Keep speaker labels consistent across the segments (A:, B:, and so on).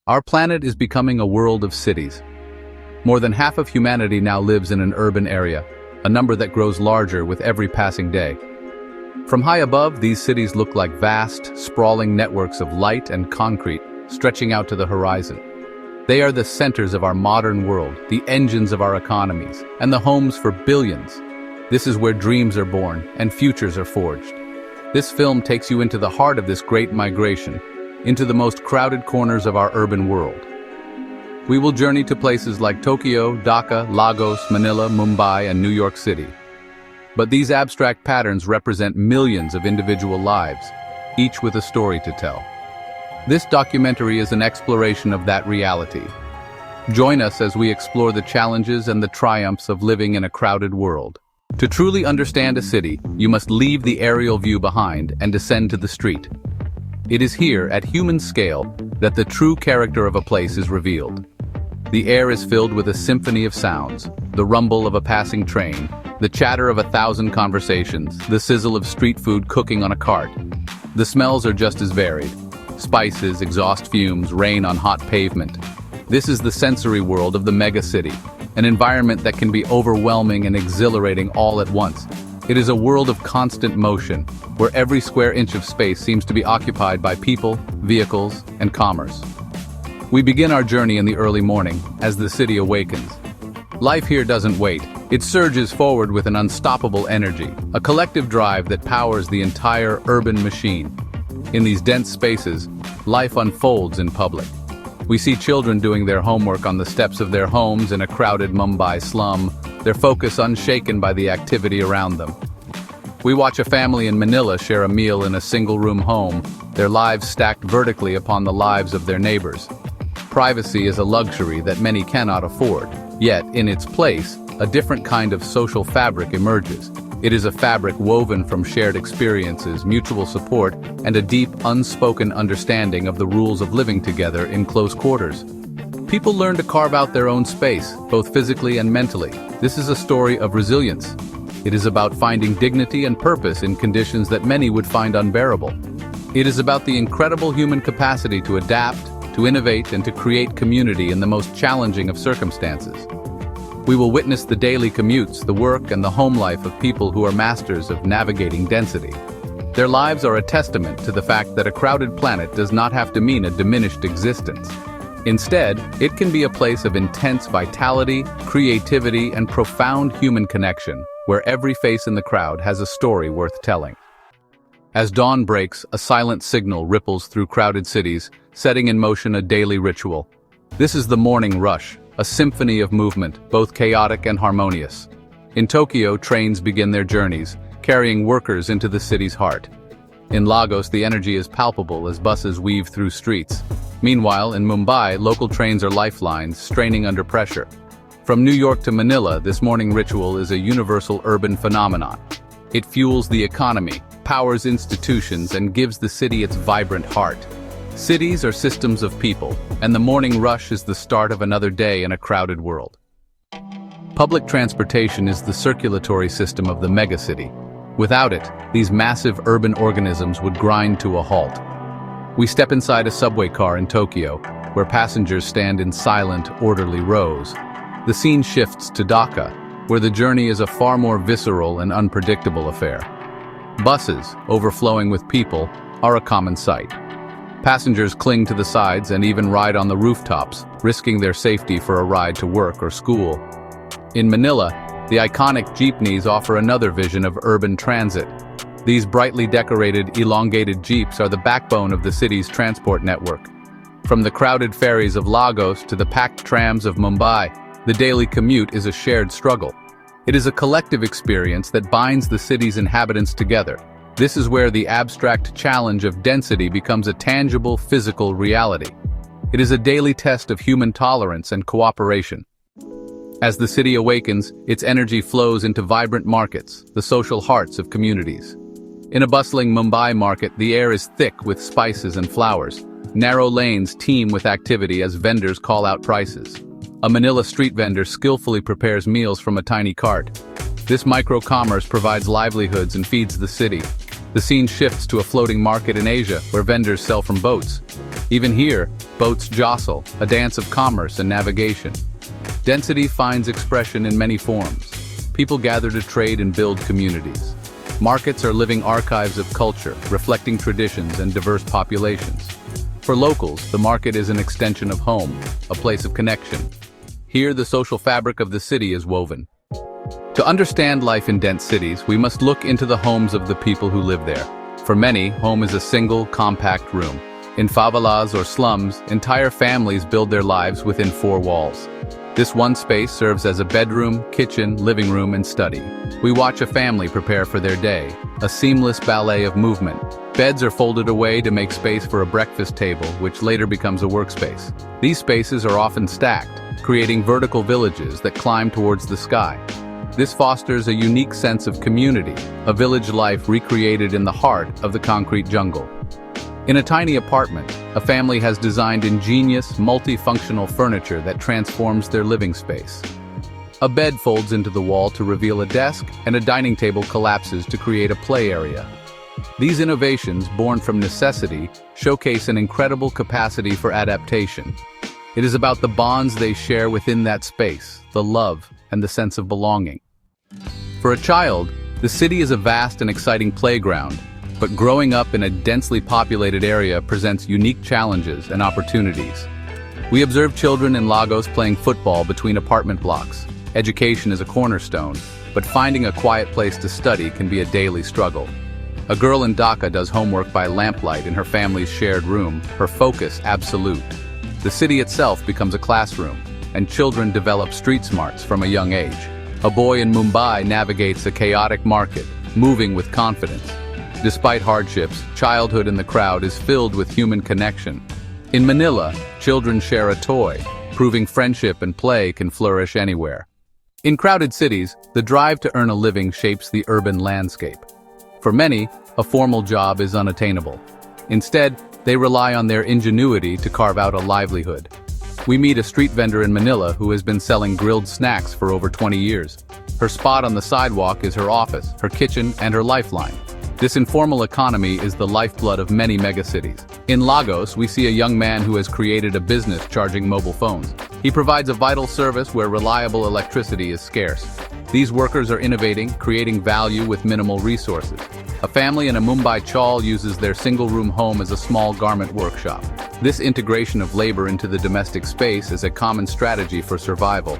A: Our planet is becoming a world of cities. More than half of humanity now lives in an urban area, a number that grows larger with every passing day. From high above, these cities look like vast, sprawling networks of light and concrete stretching out to the horizon. They are the centers of our modern world, the engines of our economies, and the homes for billions. This is where dreams are born and futures are forged. This film takes you into the heart of this great migration, into the most crowded corners of our urban world. We will journey to places like Tokyo, Dhaka, Lagos, Manila, Mumbai, and New York City. But these abstract patterns represent millions of individual lives, each with a story to tell. This documentary is an exploration of that reality. Join us as we explore the challenges and the triumphs of living in a crowded world. To truly understand a city, you must leave the aerial view behind and descend to the street. It is here, at human scale, that the true character of a place is revealed. The air is filled with a symphony of sounds, the rumble of a passing train, the chatter of 1,000 conversations, the sizzle of street food cooking on a cart. The smells are just as varied. Spices, exhaust fumes, rain on hot pavement. This is the sensory world of the megacity, an environment that can be overwhelming and exhilarating all at once. It is a world of constant motion, where every square inch of space seems to be occupied by people, vehicles, and commerce. We begin our journey in the early morning, as the city awakens. Life here doesn't wait. It surges forward with an unstoppable energy, a collective drive that powers the entire urban machine. In these dense spaces, life unfolds in public. We see children doing their homework on the steps of their homes in a crowded Mumbai slum, their focus unshaken by the activity around them. We watch a family in Manila share a meal in a single-room home, their lives stacked vertically upon the lives of their neighbors. Privacy is a luxury that many cannot afford, yet, in its place, a different kind of social fabric emerges. It is a fabric woven from shared experiences, mutual support, and a deep, unspoken understanding of the rules of living together in close quarters. People learn to carve out their own space, both physically and mentally. This is a story of resilience. It is about finding dignity and purpose in conditions that many would find unbearable. It is about the incredible human capacity to adapt, to innovate, and to create community in the most challenging of circumstances. We will witness the daily commutes, the work, and the home life of people who are masters of navigating density. Their lives are a testament to the fact that a crowded planet does not have to mean a diminished existence. Instead, it can be a place of intense vitality, creativity, and profound human connection, where every face in the crowd has a story worth telling. As dawn breaks, a silent signal ripples through crowded cities, setting in motion a daily ritual. This is the morning rush, a symphony of movement, both chaotic and harmonious. In Tokyo, trains begin their journeys, carrying workers into the city's heart. In Lagos, the energy is palpable as buses weave through streets. Meanwhile, in Mumbai, local trains are lifelines, straining under pressure. From New York to Manila, this morning ritual is a universal urban phenomenon. It fuels the economy, powers institutions, and gives the city its vibrant heart. Cities are systems of people, and the morning rush is the start of another day in a crowded world. Public transportation is the circulatory system of the megacity. Without it, these massive urban organisms would grind to a halt. We step inside a subway car in Tokyo, where passengers stand in silent, orderly rows. The scene shifts to Dhaka, where the journey is a far more visceral and unpredictable affair. Buses, overflowing with people, are a common sight. Passengers cling to the sides and even ride on the rooftops, risking their safety for a ride to work or school. In Manila, the iconic jeepneys offer another vision of urban transit. These brightly decorated, elongated jeeps are the backbone of the city's transport network. From the crowded ferries of Lagos to the packed trams of Mumbai, the daily commute is a shared struggle. It is a collective experience that binds the city's inhabitants together. This is where the abstract challenge of density becomes a tangible, physical reality. It is a daily test of human tolerance and cooperation. As the city awakens, its energy flows into vibrant markets, the social hearts of communities. In a bustling Mumbai market, the air is thick with spices and flowers. Narrow lanes teem with activity as vendors call out prices. A Manila street vendor skillfully prepares meals from a tiny cart. This micro-commerce provides livelihoods and feeds the city. The scene shifts to a floating market in Asia, where vendors sell from boats. Even here, boats jostle, a dance of commerce and navigation. Density finds expression in many forms. People gather to trade and build communities. Markets are living archives of culture, reflecting traditions and diverse populations. For locals, the market is an extension of home, a place of connection. Here, the social fabric of the city is woven. To understand life in dense cities, we must look into the homes of the people who live there. For many, home is a single, compact room. In favelas or slums, entire families build their lives within four walls. This one space serves as a bedroom, kitchen, living room, and study. We watch a family prepare for their day, a seamless ballet of movement. Beds are folded away to make space for a breakfast table, which later becomes a workspace. These spaces are often stacked, creating vertical villages that climb towards the sky. This fosters a unique sense of community, a village life recreated in the heart of the concrete jungle. In a tiny apartment, a family has designed ingenious, multifunctional furniture that transforms their living space. A bed folds into the wall to reveal a desk, and a dining table collapses to create a play area. These innovations, born from necessity, showcase an incredible capacity for adaptation. It is about the bonds they share within that space, the love, and the sense of belonging. For a child, the city is a vast and exciting playground, but growing up in a densely populated area presents unique challenges and opportunities. We observe children in Lagos playing football between apartment blocks. Education is a cornerstone, but finding a quiet place to study can be a daily struggle. A girl in Dhaka does homework by lamplight in her family's shared room, her focus absolute. The city itself becomes a classroom, and children develop street smarts from a young age. A boy in Mumbai navigates a chaotic market, moving with confidence. Despite hardships, childhood in the crowd is filled with human connection. In Manila, children share a toy, proving friendship and play can flourish anywhere. In crowded cities, the drive to earn a living shapes the urban landscape. For many, a formal job is unattainable. Instead, they rely on their ingenuity to carve out a livelihood. We meet a street vendor in Manila who has been selling grilled snacks for over 20 years. Her spot on the sidewalk is her office, her kitchen, and her lifeline. This informal economy is the lifeblood of many megacities. In Lagos, we see a young man who has created a business charging mobile phones. He provides a vital service where reliable electricity is scarce. These workers are innovating, creating value with minimal resources. A family in a Mumbai chawl uses their single-room home as a small garment workshop. This integration of labor into the domestic space is a common strategy for survival.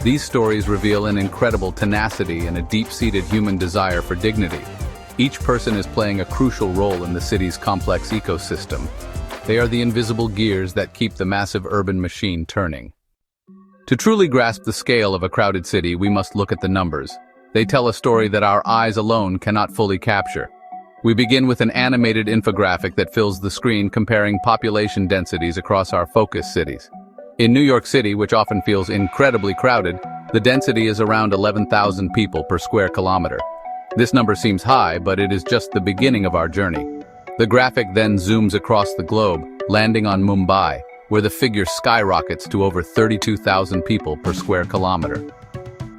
A: These stories reveal an incredible tenacity and a deep-seated human desire for dignity. Each person is playing a crucial role in the city's complex ecosystem. They are the invisible gears that keep the massive urban machine turning. To truly grasp the scale of a crowded city, we must look at the numbers. They tell a story that our eyes alone cannot fully capture. We begin with an animated infographic that fills the screen comparing population densities across our focus cities. In New York City, which often feels incredibly crowded, the density is around 11,000 people per square kilometer. This number seems high, but it is just the beginning of our journey. The graphic then zooms across the globe, landing on Mumbai, where the figure skyrockets to over 32,000 people per square kilometer.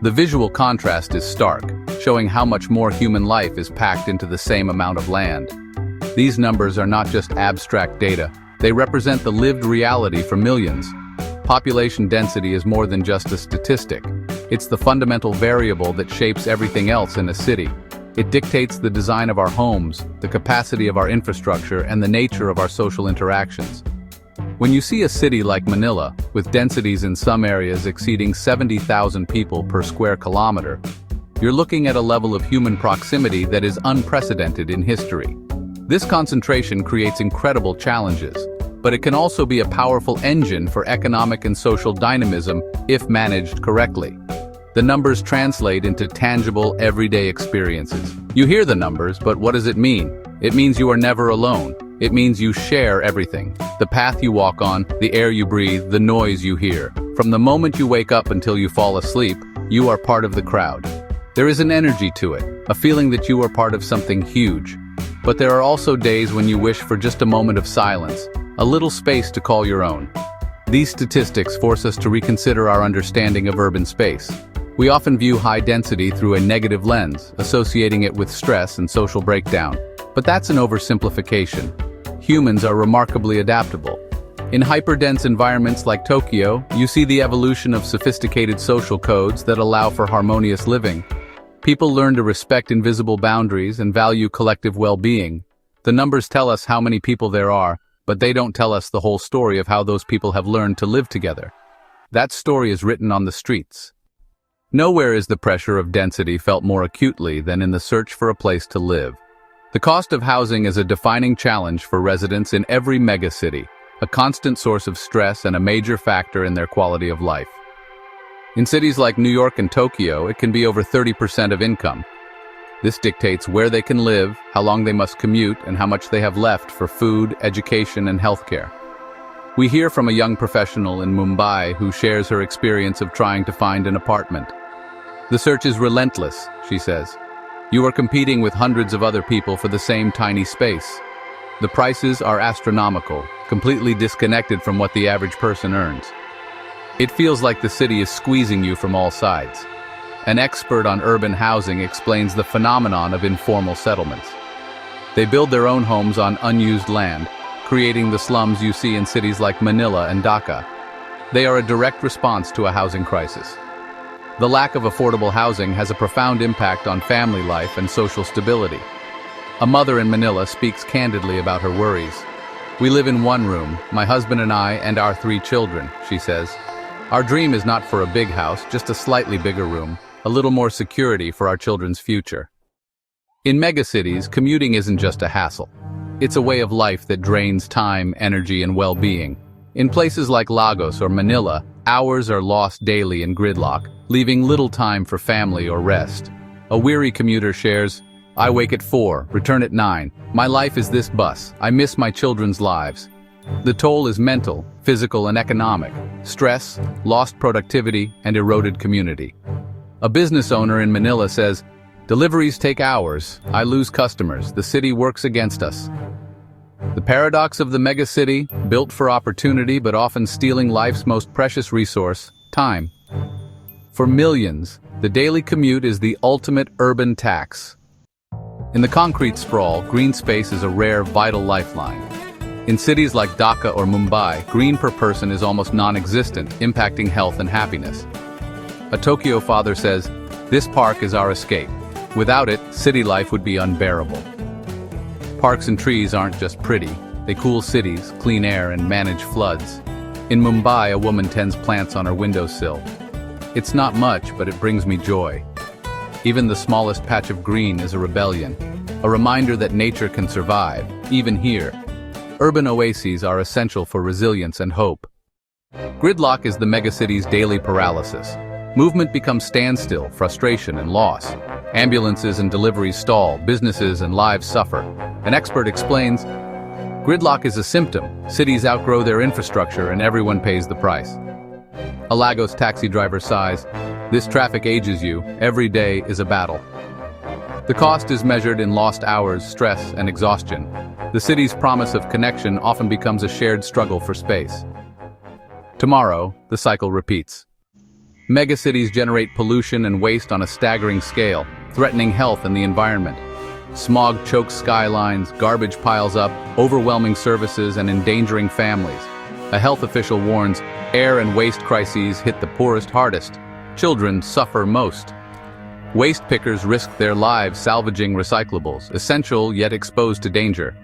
A: The visual contrast is stark, showing how much more human life is packed into the same amount of land. These numbers are not just abstract data, they represent the lived reality for millions. Population density is more than just a statistic. It's the fundamental variable that shapes everything else in a city. It dictates the design of our homes, the capacity of our infrastructure, and the nature of our social interactions. When you see a city like Manila, with densities in some areas exceeding 70,000 people per square kilometer, you're looking at a level of human proximity that is unprecedented in history. This concentration creates incredible challenges, but it can also be a powerful engine for economic and social dynamism if managed correctly. The numbers translate into tangible, everyday experiences. You hear the numbers, but what does it mean? It means you are never alone. It means you share everything. The path you walk on, the air you breathe, the noise you hear. From the moment you wake up until you fall asleep, you are part of the crowd. There is an energy to it, a feeling that you are part of something huge. But there are also days when you wish for just a moment of silence, a little space to call your own. These statistics force us to reconsider our understanding of urban space. We often view high density through a negative lens, associating it with stress and social breakdown. But that's an oversimplification. Humans are remarkably adaptable. In hyperdense environments like Tokyo, you see the evolution of sophisticated social codes that allow for harmonious living. People learn to respect invisible boundaries and value collective well-being. The numbers tell us how many people there are, but they don't tell us the whole story of how those people have learned to live together. That story is written on the streets. Nowhere is the pressure of density felt more acutely than in the search for a place to live. The cost of housing is a defining challenge for residents in every megacity, a constant source of stress and a major factor in their quality of life. In cities like New York and Tokyo, it can be over 30% of income. This dictates where they can live, how long they must commute, and how much they have left for food, education, and healthcare. We hear from a young professional in Mumbai who shares her experience of trying to find an apartment. "The search is relentless," she says. "You are competing with hundreds of other people for the same tiny space. The prices are astronomical, completely disconnected from what the average person earns. It feels like the city is squeezing you from all sides." An expert on urban housing explains the phenomenon of informal settlements. They build their own homes on unused land, creating the slums you see in cities like Manila and Dhaka. They are a direct response to a housing crisis. The lack of affordable housing has a profound impact on family life and social stability. A mother in Manila speaks candidly about her worries. "We live in one room, my husband and I and our 3 children," she says. "Our dream is not for a big house, just a slightly bigger room, a little more security for our children's future." In megacities, commuting isn't just a hassle. It's a way of life that drains time, energy, and well-being. In places like Lagos or Manila, hours are lost daily in gridlock, leaving little time for family or rest. A weary commuter shares, "I wake at 4, return at 9. My life is this bus. I miss my children's lives." The toll is mental, physical, and economic. Stress, lost productivity, and eroded community. A business owner in Manila says, "Deliveries take hours. I lose customers. The city works against us." The paradox of the megacity, built for opportunity but often stealing life's most precious resource, time. For millions, the daily commute is the ultimate urban tax. In the concrete sprawl, green space is a rare, vital lifeline. In cities like Dhaka or Mumbai, green per person is almost non-existent, impacting health and happiness. A Tokyo father says, "This park is our escape. Without it, city life would be unbearable." Parks and trees aren't just pretty. They cool cities, clean air, and manage floods. In Mumbai, a woman tends plants on her windowsill. "It's not much, but it brings me joy." Even the smallest patch of green is a rebellion, a reminder that nature can survive, even here. Urban oases are essential for resilience and hope. Gridlock is the megacity's daily paralysis. Movement becomes standstill, frustration, and loss. Ambulances and deliveries stall, businesses and lives suffer. An expert explains, "Gridlock is a symptom. Cities outgrow their infrastructure and everyone pays the price." A Lagos taxi driver sighs, "This traffic ages you. Every day is a battle." The cost is measured in lost hours, stress, and exhaustion. The city's promise of connection often becomes a shared struggle for space. Tomorrow, the cycle repeats. Megacities generate pollution and waste on a staggering scale, threatening health and the environment. Smog chokes skylines, garbage piles up, overwhelming services and endangering families. A health official warns, air and waste crises hit the poorest hardest. Children suffer most. Waste pickers risk their lives salvaging recyclables, essential yet exposed to danger.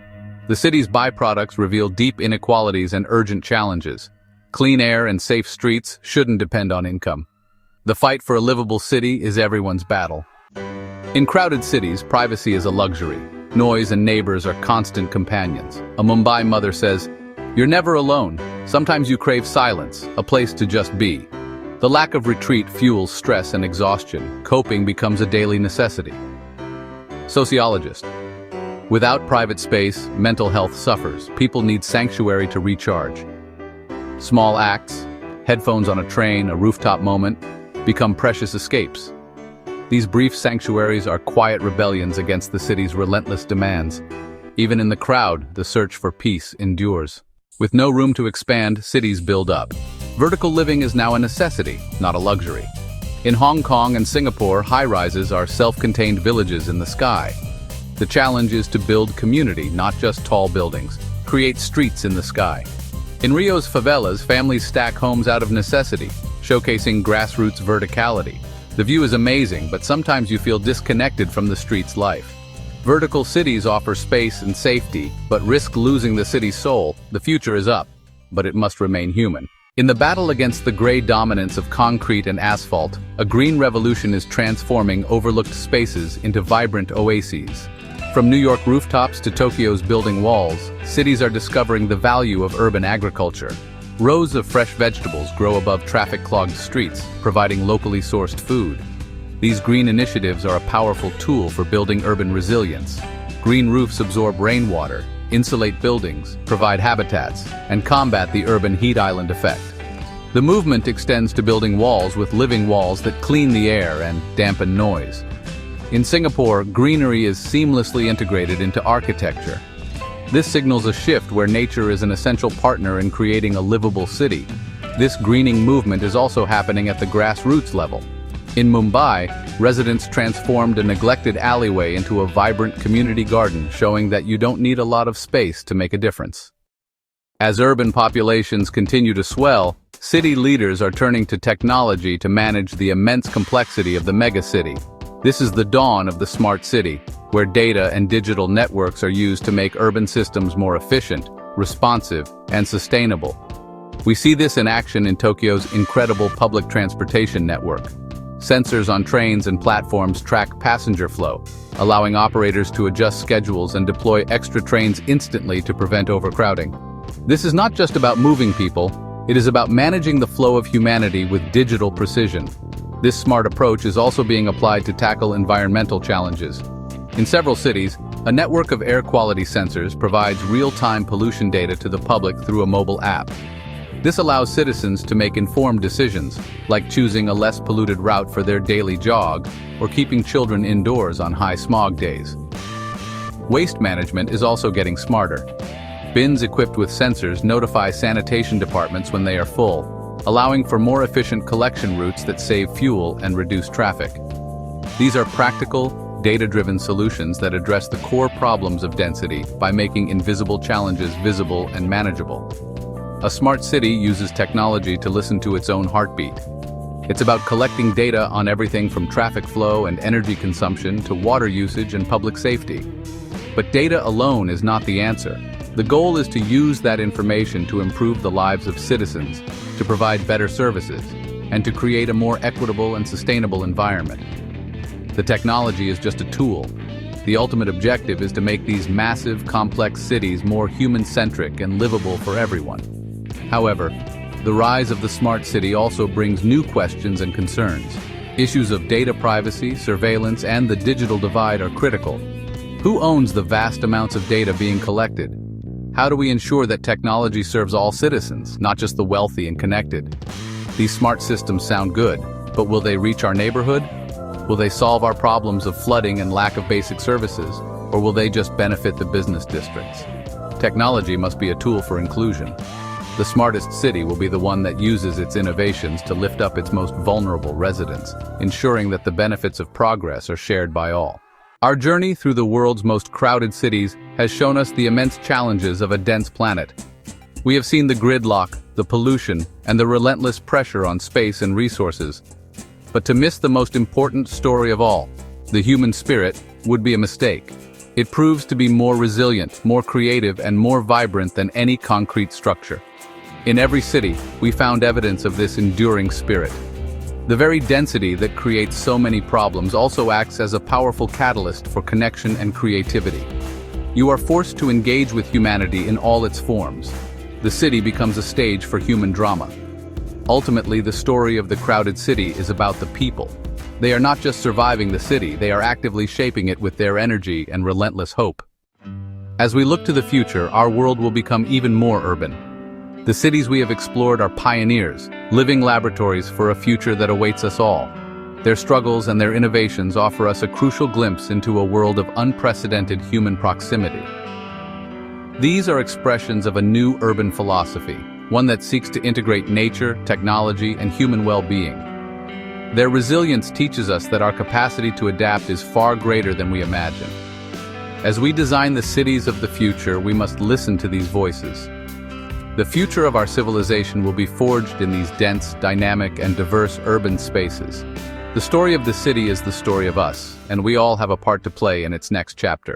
A: The city's byproducts reveal deep inequalities and urgent challenges. Clean air and safe streets shouldn't depend on income. The fight for a livable city is everyone's battle. In crowded cities, privacy is a luxury. Noise and neighbors are constant companions. A Mumbai mother says, "You're never alone. Sometimes you crave silence, a place to just be." The lack of retreat fuels stress and exhaustion. Coping becomes a daily necessity. Sociologist. Without private space, mental health suffers. People need sanctuary to recharge. Small acts, headphones on a train, a rooftop moment, become precious escapes. These brief sanctuaries are quiet rebellions against the city's relentless demands. Even in the crowd, the search for peace endures. With no room to expand, cities build up. Vertical living is now a necessity, not a luxury. In Hong Kong and Singapore, high-rises are self-contained villages in the sky. The challenge is to build community, not just tall buildings. Create streets in the sky. In Rio's favelas, families stack homes out of necessity, showcasing grassroots verticality. The view is amazing, but sometimes you feel disconnected from the street's life. Vertical cities offer space and safety, but risk losing the city's soul. The future is up, but it must remain human. In the battle against the gray dominance of concrete and asphalt, a green revolution is transforming overlooked spaces into vibrant oases. From New York rooftops to Tokyo's building walls, cities are discovering the value of urban agriculture. Rows of fresh vegetables grow above traffic-clogged streets, providing locally sourced food. These green initiatives are a powerful tool for building urban resilience. Green roofs absorb rainwater, insulate buildings, provide habitats, and combat the urban heat island effect. The movement extends to building walls with living walls that clean the air and dampen noise. In Singapore, greenery is seamlessly integrated into architecture. This signals a shift where nature is an essential partner in creating a livable city. This greening movement is also happening at the grassroots level. In Mumbai, residents transformed a neglected alleyway into a vibrant community garden, showing that you don't need a lot of space to make a difference. As urban populations continue to swell, city leaders are turning to technology to manage the immense complexity of the megacity. This is the dawn of the smart city, where data and digital networks are used to make urban systems more efficient, responsive, and sustainable. We see this in action in Tokyo's incredible public transportation network. Sensors on trains and platforms track passenger flow, allowing operators to adjust schedules and deploy extra trains instantly to prevent overcrowding. This is not just about moving people, it is about managing the flow of humanity with digital precision. This smart approach is also being applied to tackle environmental challenges. In several cities, a network of air quality sensors provides real-time pollution data to the public through a mobile app. This allows citizens to make informed decisions, like choosing a less polluted route for their daily jog or keeping children indoors on high smog days. Waste management is also getting smarter. Bins equipped with sensors notify sanitation departments when they are full, allowing for more efficient collection routes that save fuel and reduce traffic. These are practical, data-driven solutions that address the core problems of density by making invisible challenges visible and manageable. A smart city uses technology to listen to its own heartbeat. It's about collecting data on everything from traffic flow and energy consumption to water usage and public safety. But data alone is not the answer. The goal is to use that information to improve the lives of citizens, to provide better services, and to create a more equitable and sustainable environment. The technology is just a tool. The ultimate objective is to make these massive, complex cities more human-centric and livable for everyone. However, the rise of the smart city also brings new questions and concerns. Issues of data privacy, surveillance, and the digital divide are critical. Who owns the vast amounts of data being collected? How do we ensure that technology serves all citizens, not just the wealthy and connected? These smart systems sound good, but will they reach our neighborhood? Will they solve our problems of flooding and lack of basic services, or will they just benefit the business districts? Technology must be a tool for inclusion. The smartest city will be the one that uses its innovations to lift up its most vulnerable residents, ensuring that the benefits of progress are shared by all. Our journey through the world's most crowded cities has shown us the immense challenges of a dense planet. We have seen the gridlock, the pollution, and the relentless pressure on space and resources. But to miss the most important story of all, the human spirit, would be a mistake. It proves to be more resilient, more creative, and more vibrant than any concrete structure. In every city, we found evidence of this enduring spirit. The very density that creates so many problems also acts as a powerful catalyst for connection and creativity. You are forced to engage with humanity in all its forms. The city becomes a stage for human drama. Ultimately, the story of the crowded city is about the people. They are not just surviving the city, they are actively shaping it with their energy and relentless hope. As we look to the future, our world will become even more urban. The cities we have explored are pioneers, living laboratories for a future that awaits us all. Their struggles and their innovations offer us a crucial glimpse into a world of unprecedented human proximity. These are expressions of a new urban philosophy, one that seeks to integrate nature, technology, and human well-being. Their resilience teaches us that our capacity to adapt is far greater than we imagine. As we design the cities of the future, we must listen to these voices. The future of our civilization will be forged in these dense, dynamic, and diverse urban spaces. The story of the city is the story of us, and we all have a part to play in its next chapter.